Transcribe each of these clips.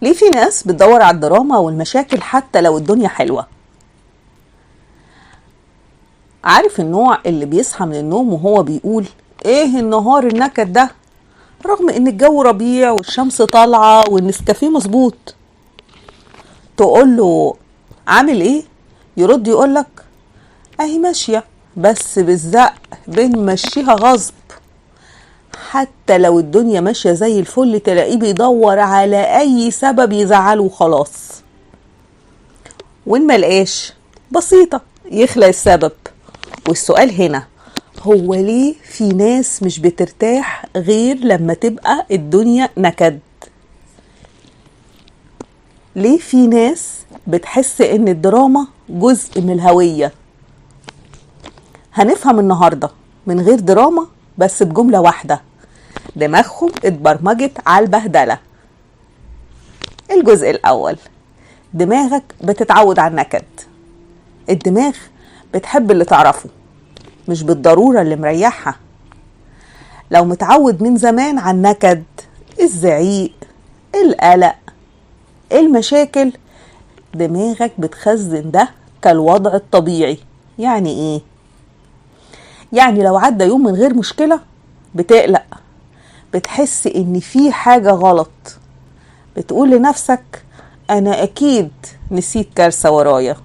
ليه في ناس بتدور على الدراما والمشاكل حتى لو الدنيا حلوة؟ عارف النوع اللي بيصحى من النوم وهو بيقول ايه النهار النكد ده، رغم ان الجو ربيع والشمس طالعة والنسكافيه مظبوط؟ تقول له عامل ايه؟ يرد يقولك اهي ماشية، بس بالزق بنمشيها غصب. حتى لو الدنيا ماشية زي الفل تلاقيه بيدور على اي سبب يزعله وخلاص، وإن ملقاش بسيطة يخلق السبب. والسؤال هنا هو ليه في ناس مش بترتاح غير لما تبقى الدنيا نكد؟ ليه في ناس بتحس ان الدراما جزء من الهوية؟ هنفهم النهاردة من غير دراما، بس بجملة واحدة: دماغهم اتبرمجت على البهدلة. الجزء الأول: دماغك بتتعود على النكد. الدماغ بتحب اللي تعرفه، مش بالضرورة اللي مريحها. لو متعود من زمان على النكد، الزعيق، القلق، المشاكل، دماغك بتخزن ده كالوضع الطبيعي. يعني ايه؟ يعني لو عدى يوم من غير مشكلة بتقلق، بتحس ان في حاجة غلط، بتقول لنفسك انا اكيد نسيت كارثة ورايا.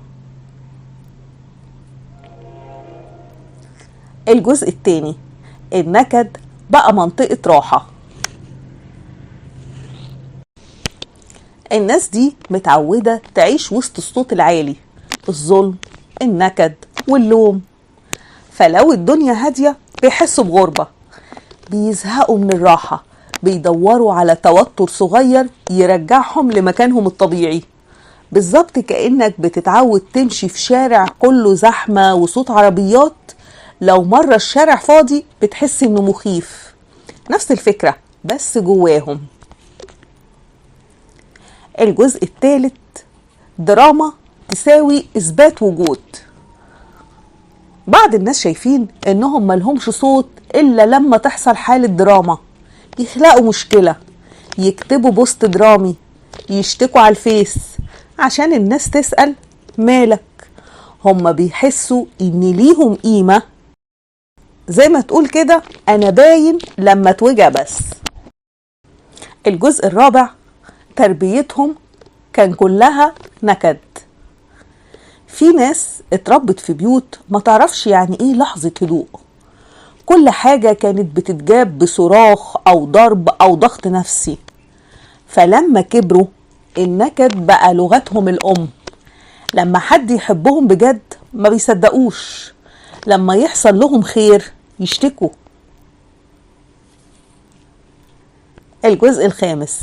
الجزء التاني: النكد بقى منطقة راحة. الناس دي متعودة تعيش وسط الصوت العالي، الظلم، النكد واللوم. فلو الدنيا هادية بيحسوا بغربة، بيزهقوا من الراحة، بيدوروا على توتر صغير يرجعهم لمكانهم الطبيعي. بالظبط كأنك بتتعود تمشي في شارع كله زحمة وصوت عربيات، لو مرة الشارع فاضي بتحس انه مخيف. نفس الفكرة بس جواهم. الجزء الثالث: دراما تساوي إثبات وجود. بعض الناس شايفين انهم ملهمش صوت الا لما تحصل حالة دراما، يخلقوا مشكلة، يكتبوا بوست درامي، يشتكوا على الفيس عشان الناس تسأل مالك. هم بيحسوا ان ليهم قيمة، زي ما تقول كده انا باين لما اتوجع بس. الجزء الرابع: تربيتهم كان كلها نكد. في ناس اتربت في بيوت ما تعرفش يعني ايه لحظة هدوء، كل حاجة كانت بتتجاب بصراخ او ضرب او ضغط نفسي. فلما كبروا النكد بقى لغتهم الام. لما حد يحبهم بجد ما بيصدقوش، لما يحصل لهم خير يشتكوا. الجزء الخامس: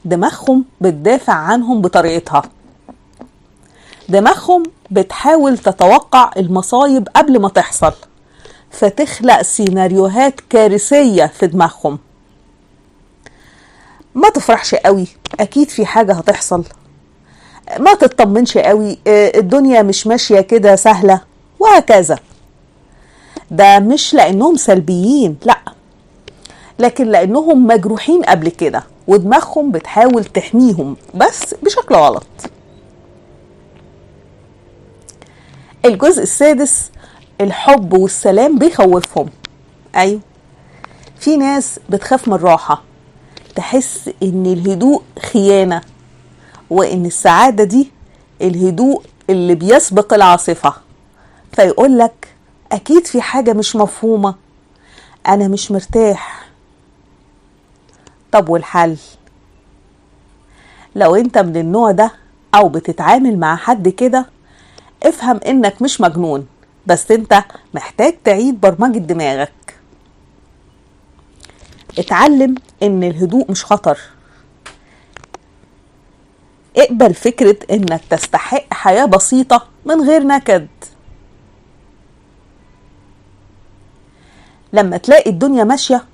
دماغهم بتدافع عنهم بطريقتها. دماغهم بتحاول تتوقع المصايب قبل ما تحصل، فتخلق سيناريوهات كارثية في دماغهم. ما تفرحش قوي، اكيد في حاجة هتحصل. ما تطمنش قوي، الدنيا مش ماشية كده سهلة، وهكذا. ده مش لانهم سلبيين، لا، لكن لانهم مجروحين قبل كده ودماغهم بتحاول تحميهم بس بشكل غلط. الجزء السادس: الحب والسلام بيخوفهم. ايوه، في ناس بتخاف من الراحة، تحس ان الهدوء خيانة، وان السعادة دي الهدوء اللي بيسبق العاصفة. فيقولك اكيد في حاجة مش مفهومة، انا مش مرتاح. طب والحل؟ لو انت من النوع ده او بتتعامل مع حد كده، افهم انك مش مجنون، بس انت محتاج تعيد برمجة دماغك. اتعلم ان الهدوء مش خطر. اقبل فكرة انك تستحق حياة بسيطة من غير نكد. لما تلاقي الدنيا ماشية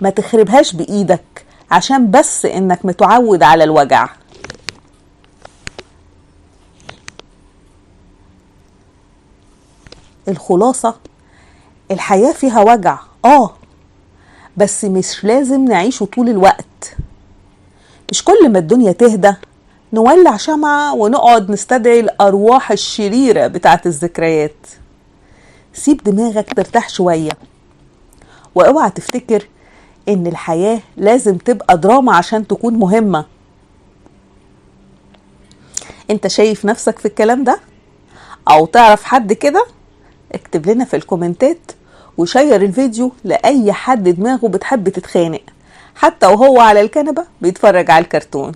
ما تخربهاش بإيدك عشان بس انك متعود على الوجع. الخلاصة: الحياة فيها وجع، بس مش لازم نعيشه طول الوقت. مش كل ما الدنيا تهدى نولع شمعة ونقعد نستدعي الأرواح الشريرة بتاعت الذكريات. سيب دماغك ترتاح شوية، واوعى تفتكر ان الحياة لازم تبقى دراما عشان تكون مهمة. انت شايف نفسك في الكلام ده او تعرف حد كده؟ اكتب لنا في الكومنتات وشير الفيديو لأي حد دماغه بتحب تتخانق حتى وهو على الكنبة بيتفرج على الكرتون.